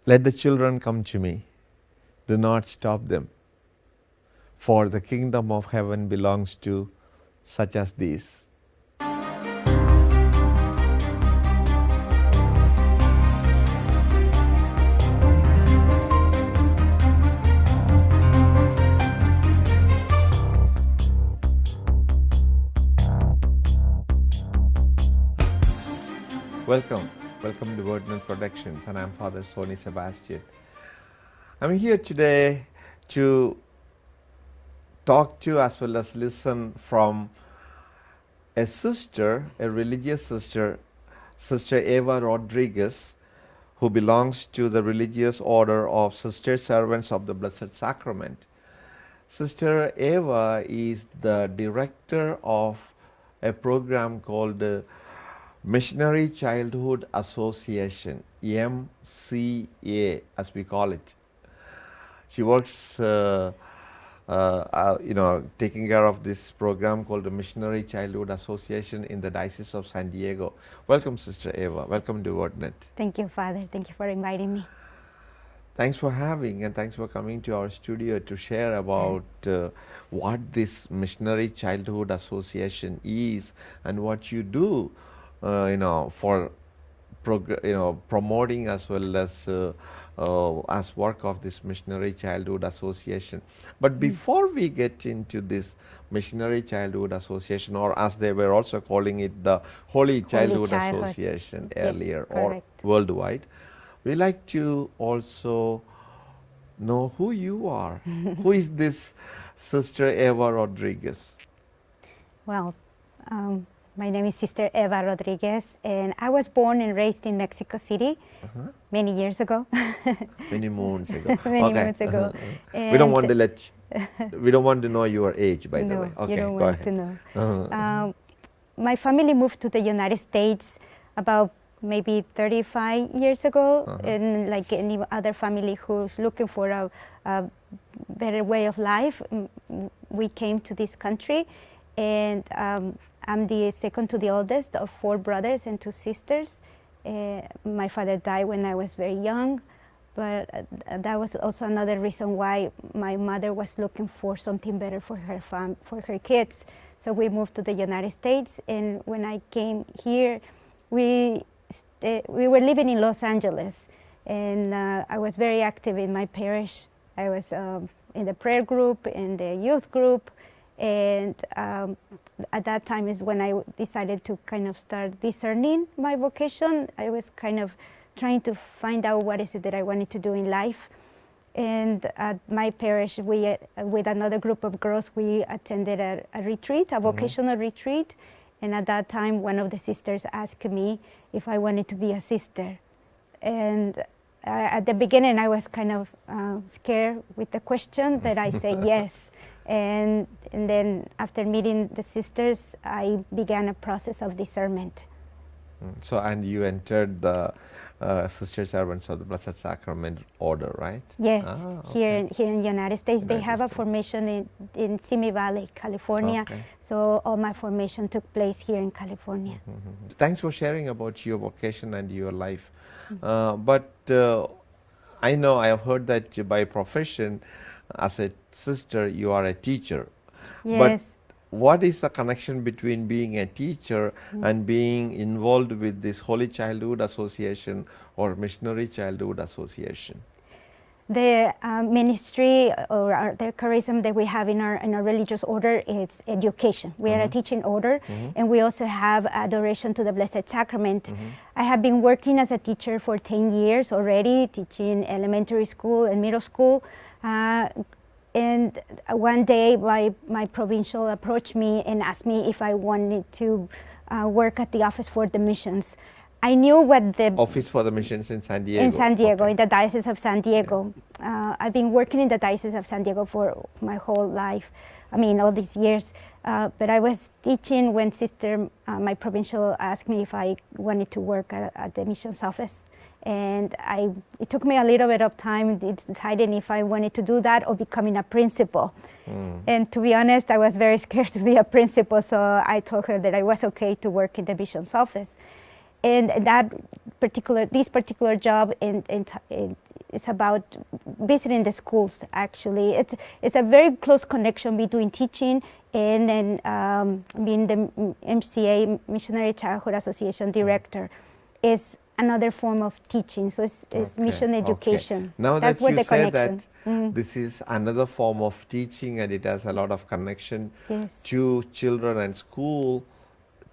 Let the children come to me. Do not stop them. For the kingdom of heaven belongs to such as these. Welcome to Wordnet Productions, and I'm Father Sr Sebastian. I'm here today to talk to as well as listen from a sister, a religious sister, Sr Eva Rodriguez, who belongs to the religious order of Sister Servants of the Blessed Sacrament. Sister Eva is the director of a program called Missionary Childhood Association, MCA as we call it. She works taking care of this program called the Missionary Childhood Association in the Diocese of San Diego. Welcome, Sister Eva. Welcome to Wordnet. Thank you, Father. Thank you for inviting me. Thanks for having and thanks for coming to our studio to share about what this Missionary Childhood Association is and what you do, for promoting as well as work of this Missionary Childhood Association. But before we get into this Missionary Childhood Association, or as they were also calling it, the Holy Childhood Association earlier, or worldwide, we like to also know who you are. Who is this Sister Eva Rodriguez? Well, my name is Sr Eva Rodriguez, and I was born and raised in Mexico City many years ago. Many moons ago. Many moons ago. We don't want to we don't want to know your age, by the way. Okay, you don't want to know. My family moved to the United States about maybe 35 years ago, and like any other family who's looking for a better way of life, we came to this country, and I'm the second to the oldest of 4 brothers and 2 sisters. My father died when I was very young, but that was also another reason why my mother was looking for something better for her kids. So we moved to the United States, and when I came here, we were living in Los Angeles, and I was very active in my parish. I was in the prayer group, in the youth group, and at that time is when I decided to kind of start discerning my vocation. I was kind of trying to find out what is it that I wanted to do in life. And at my parish, we, with another group of girls, we attended a retreat, a vocational retreat. And at that time, one of the sisters asked me if I wanted to be a sister. And at the beginning, I was kind of scared with the question that I said yes. And then after meeting the sisters, I began a process of discernment. So, and you entered the Sister Servants of the Blessed Sacrament order, right? Yes, here in the United States. They have a formation in Simi Valley, California. So all my formation took place here in California. Thanks for sharing about your vocation and your life. But I know, I have heard that by profession, as a sister, you are a teacher. Yes. But what is the connection between being a teacher and being involved with this Holy Childhood Association or Missionary Childhood Association? The ministry or the charism that we have in our religious order is education. We are a teaching order, and we also have adoration to the Blessed Sacrament. I have been working as a teacher for 10 years already, teaching elementary school and middle school. And one day my provincial approached me and asked me if I wanted to work at the Office for the Missions. I knew what the Office for the Missions in San Diego. In San Diego, in the Diocese of San Diego. I've been working in the Diocese of San Diego for my whole life. I mean, all these years. But I was teaching when my provincial asked me if I wanted to work at the missions office. And it took me a little bit of time deciding if I wanted to do that or becoming a principal. And to be honest, I was very scared to be a principal, so I told her that I was okay to work in the missions office. And this particular job it's about visiting the schools. Actually, it's a very close connection between teaching and being the MCA Missionary Childhood Association director is another form of teaching. So it's mission education. Now that's that what you the say connection. that this is another form of teaching and it has a lot of connection Yes. to children and school,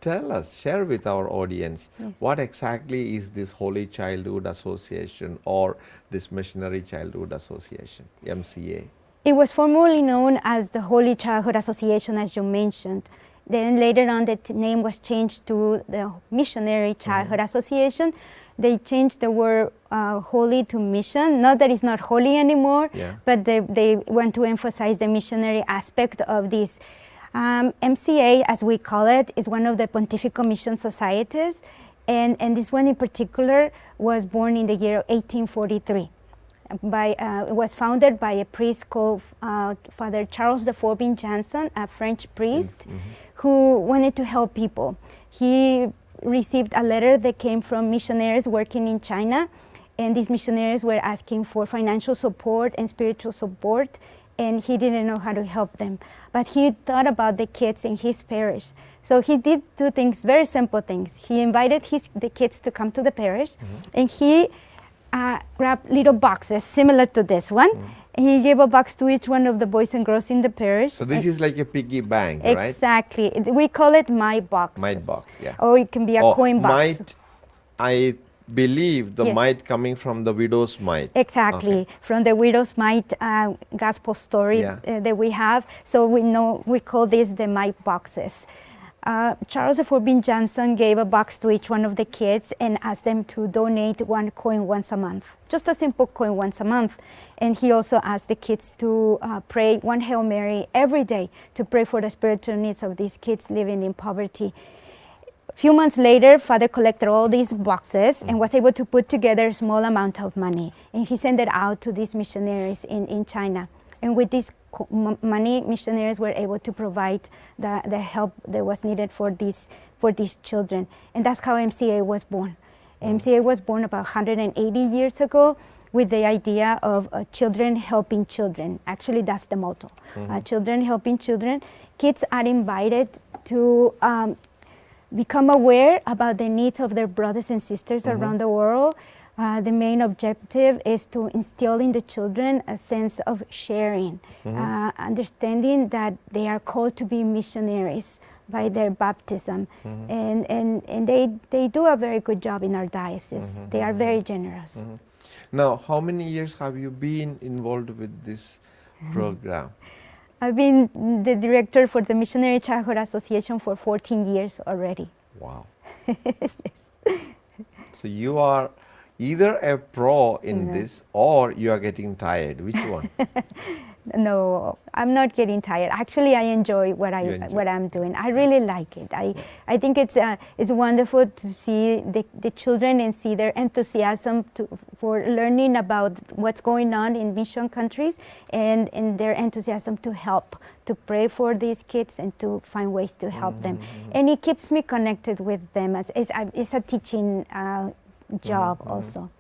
tell us, share with our audience, Yes. what exactly is this Holy Childhood Association or this Missionary Childhood Association, MCA? It was formerly known as the Holy Childhood Association, as you mentioned. Then later on, the name was changed to the Missionary Childhood Association. They changed the word holy to mission. Not that it's not holy anymore, but they want to emphasize the missionary aspect of this. MCA, as we call it, is one of the Pontifical Mission Societies, and this one in particular was born in the year 1843. It was founded by a priest called Father Charles IV Jansen, a French priest who wanted to help people. He received a letter that came from missionaries working in China, and these missionaries were asking for financial support and spiritual support, and he didn't know how to help them. But he thought about the kids in his parish. So he did two things, very simple things. He invited the kids to come to the parish, and he grabbed little boxes similar to this one. He gave a box to each one of the boys and girls in the parish. So this is like a piggy bank, right? Exactly. We call it mite box. Mite box, yeah. Or it can be a coin box. Mite, I believe the mite coming from the widow's mite. Exactly, from the widow's mite gospel story that we have. So we call this the mite boxes. Charles IV Jansen gave a box to each one of the kids and asked them to donate one coin once a month, just a simple coin once a month. And he also asked the kids to pray one Hail Mary every day to pray for the spiritual needs of these kids living in poverty. A few months later, Father collected all these boxes and was able to put together a small amount of money. And he sent it out to these missionaries in China. And with this money, missionaries were able to provide the help that was needed for these children. And that's how MCA was born. MCA was born about 180 years ago with the idea of children helping children. Actually, that's the motto. Children helping children. Kids are invited to become aware about the needs of their brothers and sisters around the world. The main objective is to instill in the children a sense of sharing, understanding that they are called to be missionaries by their baptism. And they do a very good job in our diocese. They are very generous. Now, how many years have you been involved with this program? I've been the director for the Missionary Childhood Association for 14 years already. Wow. So you are either a pro in this or you are getting tired. Which one? No, I'm not getting tired. Actually, I enjoy what I'm doing. I really like it. I think it's wonderful to see the children and see their enthusiasm for learning about what's going on in mission countries and their enthusiasm to help, to pray for these kids and to find ways to help them. And it keeps me connected with them. It's a teaching job also.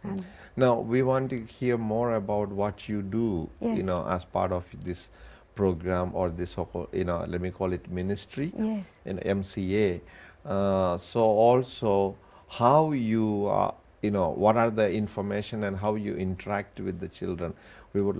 Now, we want to hear more about what you do, Yes. as part of this program or this, let me call it ministry, Yes. MCA. So also how you, what are the information and how you interact with the children. We would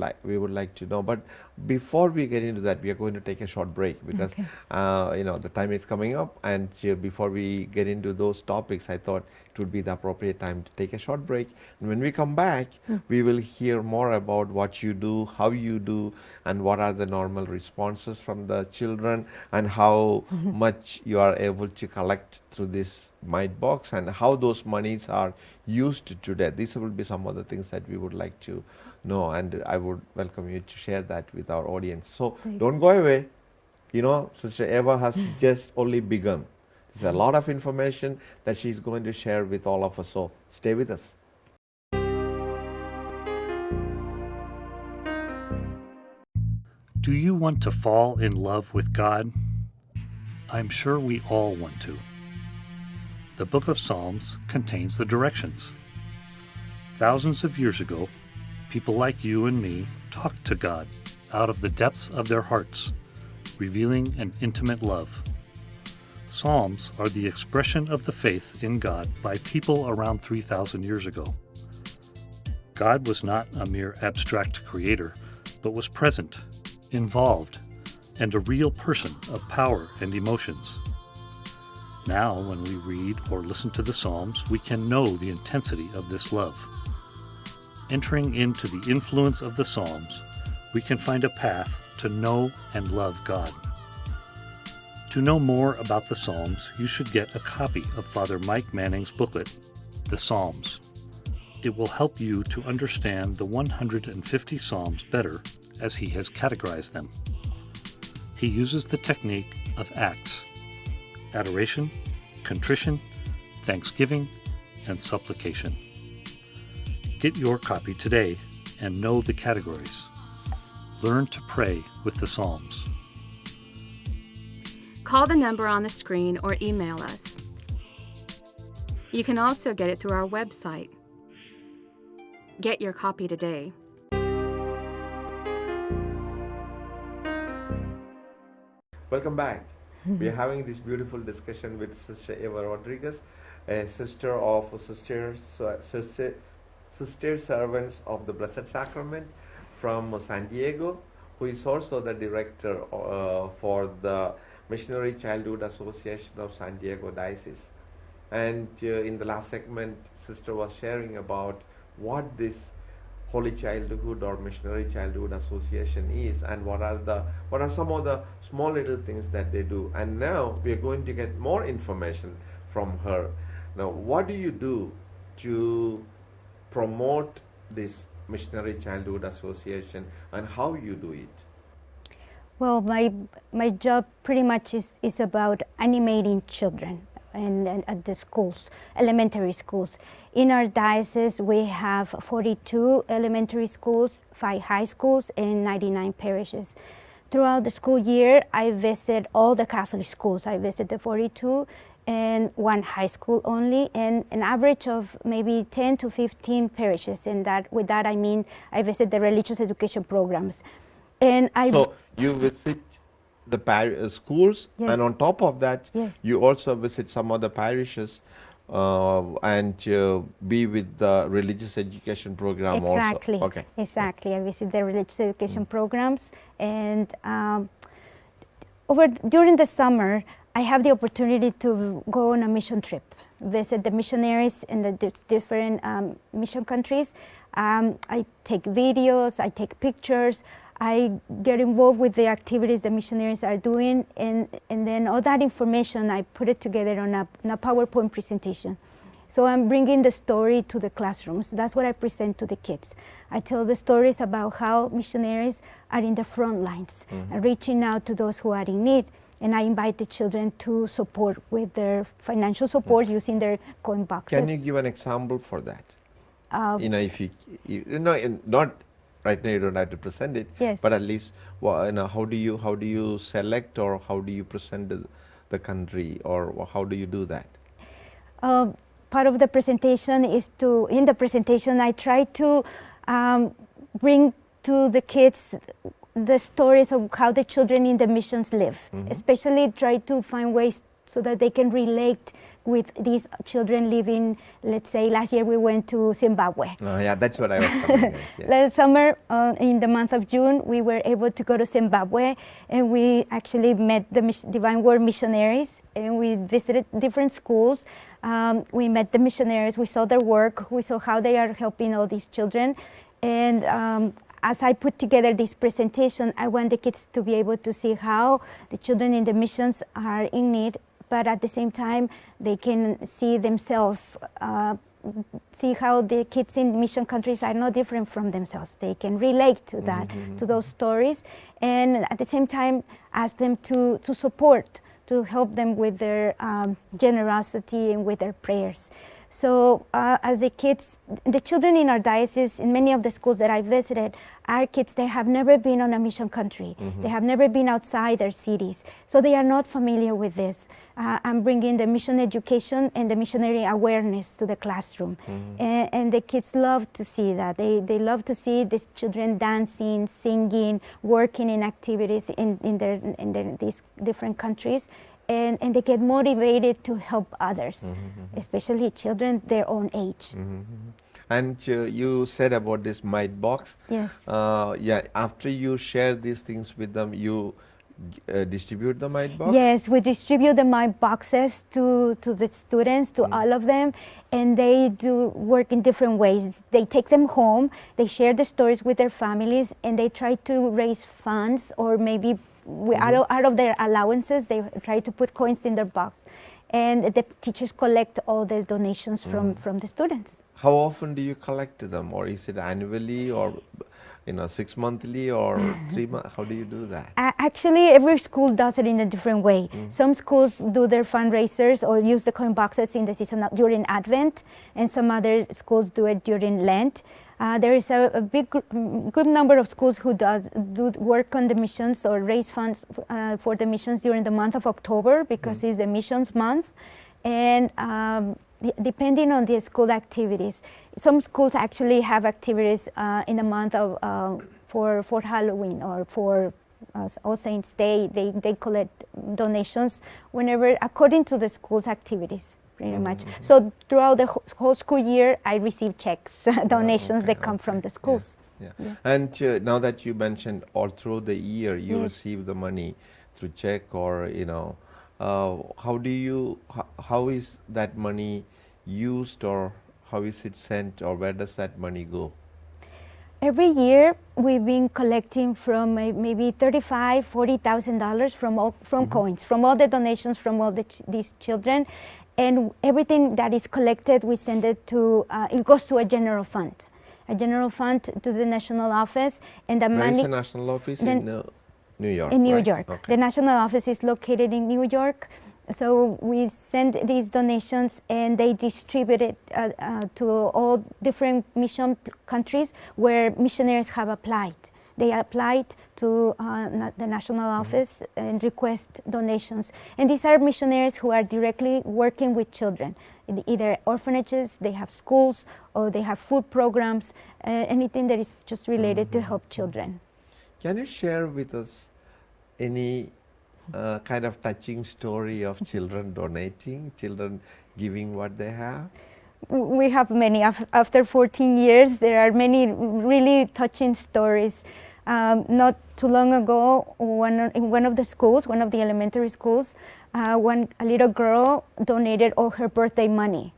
like to know. But before we get into that, we are going to take a short break because, the time is coming up. And before we get into those topics, I thought it would be the appropriate time to take a short break. And when we come back, we will hear more about what you do, how you do, and what are the normal responses from the children, and how much you are able to collect through this mite box, and how those monies are used today. These will be some of the things that we would like to know, and I would welcome you to share that with our audience. So don't go away. Sister Eva has just only begun. There's a lot of information that she's going to share with all of us. So stay with us. Do you want to fall in love with God? I'm sure we all want to. The book of Psalms contains the directions. Thousands of years ago, People like you and me talk to God out of the depths of their hearts, revealing an intimate love. Psalms are the expression of the faith in God by people around 3,000 years ago. God was not a mere abstract creator, but was present, involved, and a real person of power and emotions. Now, when we read or listen to the Psalms, we can know the intensity of this love. Entering into the influence of the Psalms, we can find a path to know and love God. To know more about the Psalms, you should get a copy of Father Mike Manning's booklet, The Psalms. It will help you to understand the 150 Psalms better as he has categorized them. He uses the technique of acts: adoration, contrition, thanksgiving, and supplication. Get your copy today and know the categories. Learn to pray with the Psalms. Call the number on the screen or email us. You can also get it through our website. Get your copy today. Welcome back. We are having this beautiful discussion with Sr Eva Rodriguez, a sister of Sister Servants of the Blessed Sacrament from San Diego, who is also the director for the Missionary Childhood Association of San Diego Diocese. And in the last segment, Sister was sharing about what this Holy Childhood or Missionary Childhood Association is, and what are some of the small little things that they do. And now we are going to get more information from her. Now, what do you do to promote this Missionary Childhood Association, and how you do it? Well, my job pretty much is about animating children and at the schools, elementary schools. In our diocese, we have 42 elementary schools, 5 high schools, and 99 parishes. Throughout the school year, I visit all the Catholic schools. I visit the 42 and 1 high school only, and an average of maybe 10 to 15 parishes. And with that, I mean I visit the religious education programs. And So you visit the schools, Yes. and on top of that, Yes. you also visit some other parishes and be with the religious education program Exactly. also. Okay. Exactly. I visit the religious education programs, and during the summer, I have the opportunity to go on a mission trip, visit the missionaries in the different mission countries. I take videos, I take pictures, I get involved with the activities the missionaries are doing, and then all that information, I put it together on a PowerPoint presentation. So I'm bringing the story to the classrooms. That's what I present to the kids. I tell the stories about how missionaries are in the front lines, reaching out to those who are in need. And I invite the children to support with their financial support using their coin boxes. Can you give an example for that? If you know, not right now, you don't have to present it. Yes. But at least, how do you select, or how do you present the country, or how do you do that? Part of the presentation is in the presentation, I try to bring to the kids the stories of how the children in the missions live, especially try to find ways so that they can relate with these children living. Let's say last year we went to Zimbabwe. Oh, yeah, that's what I was coming against. Yeah. Last summer, in the month of June, we were able to go to Zimbabwe, and we actually met the Divine Word missionaries, and we visited different schools. We met the missionaries, we saw their work, we saw how they are helping all these children. And as I put together this presentation, I want the kids to be able to see how the children in the missions are in need, but at the same time, they can see themselves, see how the kids in mission countries are no different from themselves. They can relate to that, to those stories, and at the same time, ask them to support, to help them with their generosity and with their prayers. So as the kids, the children in our diocese, in many of the schools that I visited, are kids, they have never been on a mission country. They have never been outside their cities. So they are not familiar with this. I'm bringing the mission education and the missionary awareness to the classroom. And the kids love to see that. They love to see these children dancing, singing, working in activities in these different countries. And they get motivated to help others, especially children their own age. And you said about this mite box. Yes. Yeah. After you share these things with them, you distribute the mite box. Yes, we distribute the mite boxes to the students, to all of them, and they do work in different ways. They take them home, they share the stories with their families, and they try to raise funds, or maybe out of their allowances, they try to put coins in their box. And the teachers collect all the donations from the students. How often do you collect them, or is it annually, or 6 monthly, or 3 months? How do you do that? Actually, every school does it in a different way. Some schools do their fundraisers or use the coin boxes in the season during Advent, and some other schools do it during Lent. There is a good number of schools who do work on the missions or raise funds for the missions during the month of October, because it's the missions month. And depending on the school activities, some schools actually have activities in the month of for Halloween or for All Saints Day. They collect donations whenever, according to the school's activities, pretty much. So throughout the whole school year, I receive checks, donations that come from the schools. Yeah. And now that you mentioned all through the year, you receive the money through check, or how is that money used, or how is it sent, or where does that money go? Every year, we've been collecting from maybe $35,000–$40,000 from coins, from all the donations from all these children, and everything that is collected, we send it to. It goes to a general fund to the national office, and the Where money. is the national office? In New York. In New right? York. Okay. The national office is located in New York. So we send these donations, and they distribute it to all different mission countries where missionaries have applied. They applied to the national office and request donations. And these are missionaries who are directly working with children, in either orphanages, they have schools, or they have food programs, anything that is just related to help children. Can you share with us any kind of touching story of children donating, children giving what they have? We have many. After 14 years, there are many really touching stories. Not too long ago, in one of the schools, one of the elementary schools, a little girl donated all her birthday money.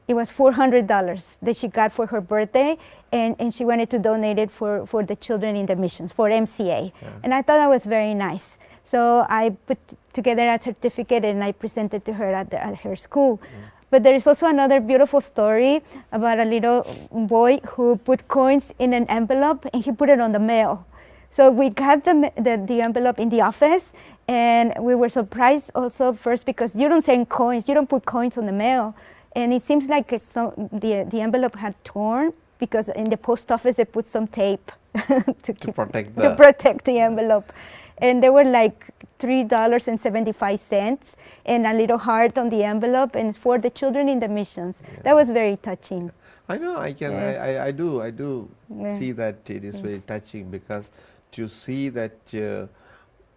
It was $400 that she got for her birthday, and she wanted to donate it for the children in the missions, for MCA. Yeah. And I thought that was very nice. So I put together a certificate, and I presented to her at her school. But there is also another beautiful story about a little boy who put coins in an envelope, and he put it on the mail. So we got the envelope in the office, and we were surprised also first, because you don't send coins, you don't put coins on the mail. And it seems like the envelope had torn, because in the post office they put some tape to protect the envelope. And there were like $3.75 and a little heart on the envelope, and for the children in the missions. Yeah. That was very touching. I know, I can, yes. I do see that it is very touching, because to see that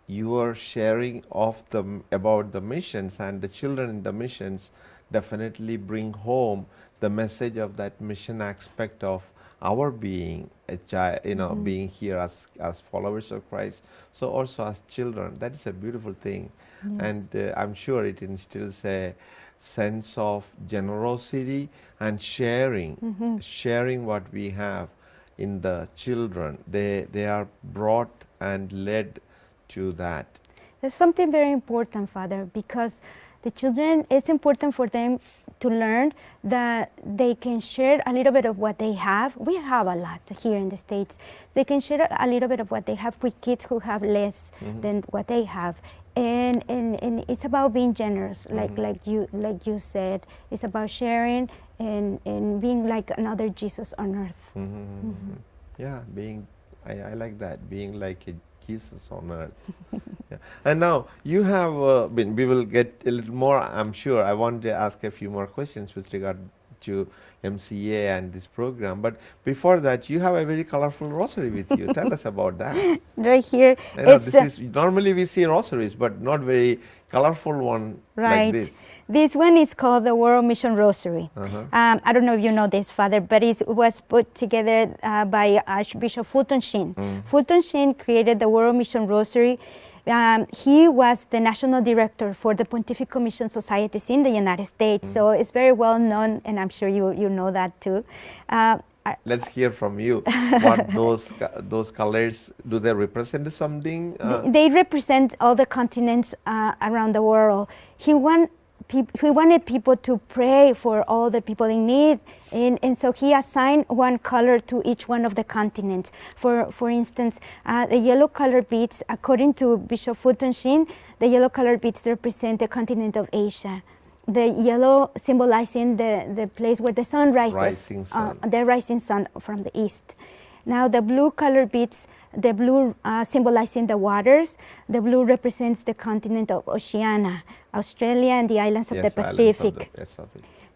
you are sharing about the missions, and the children in the missions definitely bring home the message of that mission aspect of our being a child, being here as followers of Christ. So also as children, that is a beautiful thing. Yes. And I'm sure it instills a sense of generosity and sharing what we have in the children. They are brought and led to that. There's something very important, Father, because the children, it's important for them to learn that they can share a little bit of what they have. We have a lot here in the States. They can share a little bit of what they have with kids who have less than what they have. And it's about being generous, like you said. It's about sharing and being like another Jesus on earth. Yeah, I like that, being like a Jesus on earth. Yeah. And now you have been, we will get a little more, I'm sure. I want to ask a few more questions with regard to MCA and this program. But before that, you have a very colorful rosary with you. Tell us about that. Right here. I know this is, normally we see rosaries, but not very colorful one Right. like this. This one is called the World Mission Rosary. I don't know if you know this, Father, but it was put together by Archbishop Fulton Sheen. Fulton Sheen created the World Mission Rosary. He was the national director for the Pontifical Mission Societies in the United States, so it's very well known, and I'm sure you know that too. Let's hear from you. What those colors, do they represent something? They represent all the continents around the world. He wanted people to pray for all the people in need, and so he assigned one color to each one of the continents. For instance, the yellow color beads, according to Bishop Fulton Sheen, the yellow color beads represent the continent of Asia. The yellow symbolizing the place where the sun rises, the rising sun from the east. Now the blue color beads, the blue symbolizing the waters. The blue represents the continent of Oceania, Australia, and the islands of the Pacific.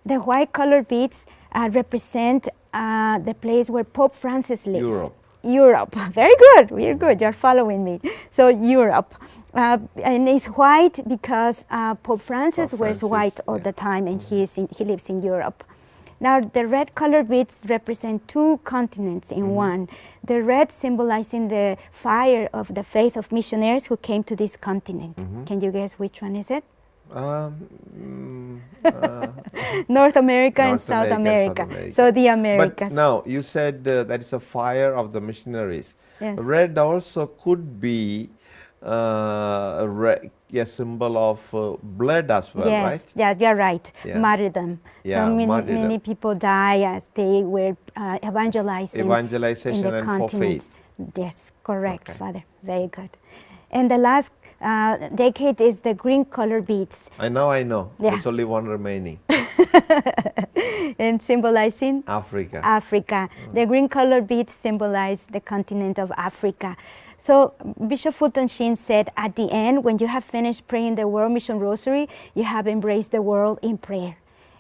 The white color beads represent the place where Pope Francis lives. Europe. Very good. We're good. You're following me. So Europe. And it's white because Pope Francis wears white all the time, and he lives in Europe. Now, the red color beads represent two continents in one. The red symbolizing the fire of the faith of missionaries who came to this continent. Can you guess which one is it? North America and South America. So the Americas. But now, you said that is a fire of the missionaries. Yes. Red also could be a symbol of blood as well, right? Yeah, you're right. Martyrdom. Yeah, so martyrdom. many people die as they were evangelizing. Evangelization in the and continents. for faith. Yes, correct, Father. Very good. And the last decade is the green color beads. I know. Yeah. There's only one remaining. And symbolizing? Africa. The green color beads symbolize the continent of Africa. So Bishop Fulton Sheen said, at the end, when you have finished praying the World Mission Rosary, you have embraced the world in prayer.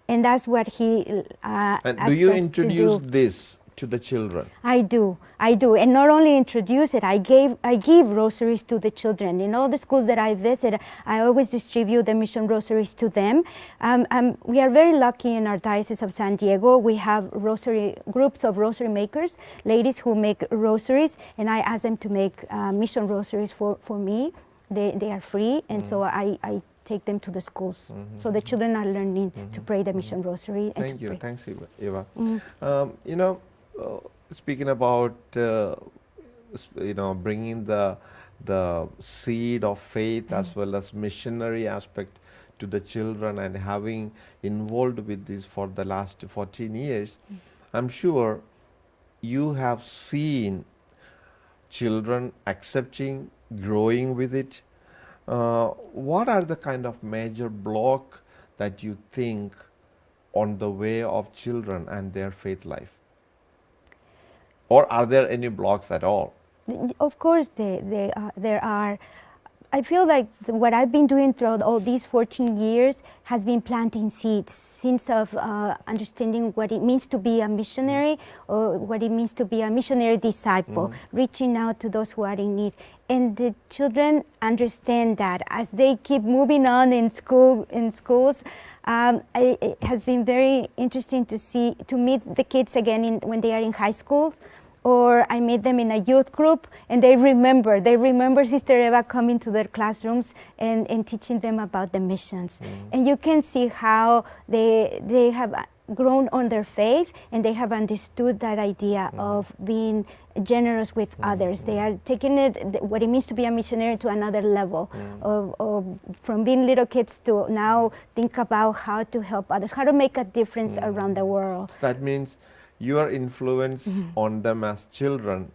And that's what he asked us to do. Do you introduce this to the children? I do. And not only introduce it, I give rosaries to the children. In all the schools that I visit, I always distribute the mission rosaries to them. We are very lucky in our Diocese of San Diego. We have groups of rosary makers, ladies who make rosaries, and I ask them to make mission rosaries for me. They are free, and so I take them to the schools. So the children are learning to pray the mission rosary. Thank you. Thanks, Eva. Speaking about bringing the seed of faith as well as missionary aspect to the children, and having involved with this for the last 14 years, I'm sure you have seen children accepting, growing with it. What are the kind of major block that you think on the way of children and their faith life? Or are there any blocks at all? Of course there are. I feel like what I've been doing throughout all these 14 years has been planting seeds of understanding what it means to be a missionary, or what it means to be a missionary disciple, reaching out to those who are in need. And the children understand that as they keep moving on in schools. It has been very interesting to meet the kids again when they are in high school. Or I meet them in a youth group, and they remember Sister Eva coming to their classrooms and teaching them about the missions. And you can see how they have grown on their faith, and they have understood that idea of being generous with others. They are taking what it means to be a missionary to another level, of from being little kids to now think about how to help others, how to make a difference around the world. That means your influence on them as children,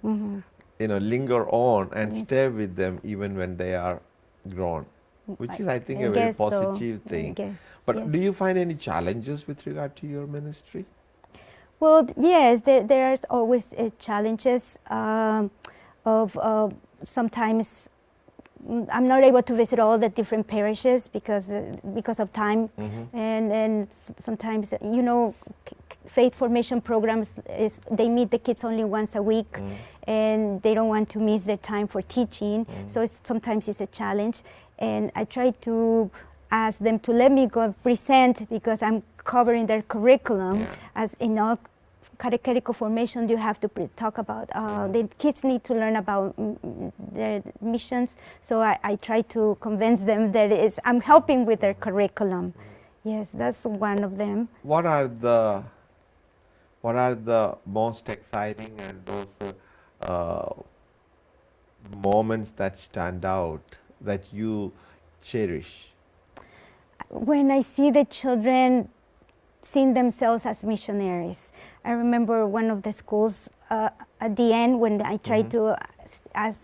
linger on and stay with them even when they are grown. which is, I think, a I very guess so. positive I thing. guess, But yes. do you find any challenges with regard to your ministry? Well, yes, there are always challenges of sometimes I'm not able to visit all the different parishes because of time, and sometimes faith formation programs they meet the kids only once a week, and they don't want to miss their time for teaching. So sometimes it's a challenge, and I try to ask them to let me go present because I'm covering their curriculum. As in all catechetical formation, you have to talk about the kids need to learn about the missions. So I try to convince them that I'm helping with their curriculum. Yes, that's one of them. What are the most exciting and those moments that stand out that you cherish? When I see the children seeing themselves as missionaries. I remember one of the schools at the end when I tried to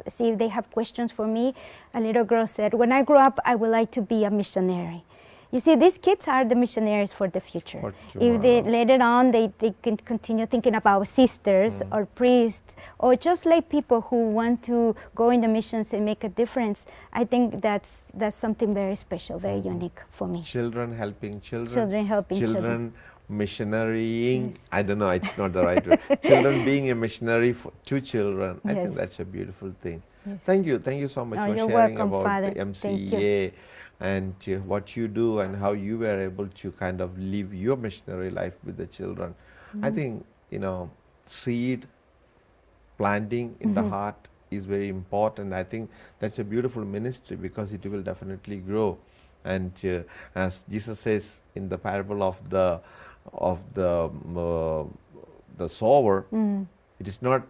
see if they have questions for me, a little girl said, "When I grow up, I would like to be a missionary." You see, these kids are the missionaries for the future. If they later on they can continue thinking about sisters or priests or just lay people who want to go in the missions and make a difference, I think that's something very special, very unique for me. Children helping children. Children helping children. Missionarying. Yes. I don't know, it's not the right word. Children being a missionary to children. I think Yes. that's a beautiful thing. Yes. Thank you so much for You're sharing welcome, about Father. the MCEA and what you do and how you were able to kind of live your missionary life with the children. I think, seed planting in the heart is very important. I think that's a beautiful ministry because it will definitely grow. And as Jesus says in the parable of the sower, it is not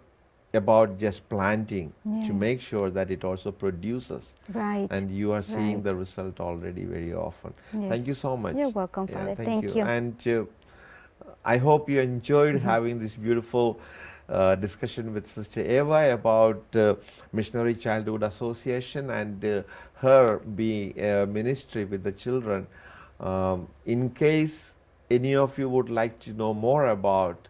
about just planting to make sure that it also produces. Right. And you are seeing the result already very often. Yes. Thank you so much. You're welcome, Father. Thank you. And I hope you enjoyed having this beautiful discussion with Sister Eva about Missionary Childhood Association and her being ministry with the children. In case any of you would like to know more about,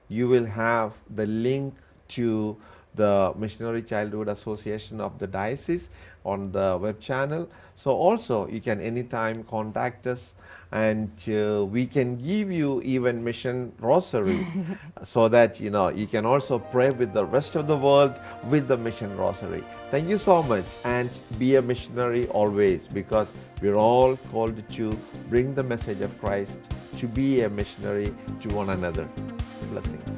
you will have the link to the Missionary Childhood Association of the Diocese on the web channel. So also you can anytime contact us, and we can give you even Mission Rosary so that you can also pray with the rest of the world with the Mission Rosary. Thank you so much, and be a missionary always, because we're all called to bring the message of Christ, to be a missionary to one another. Blessings.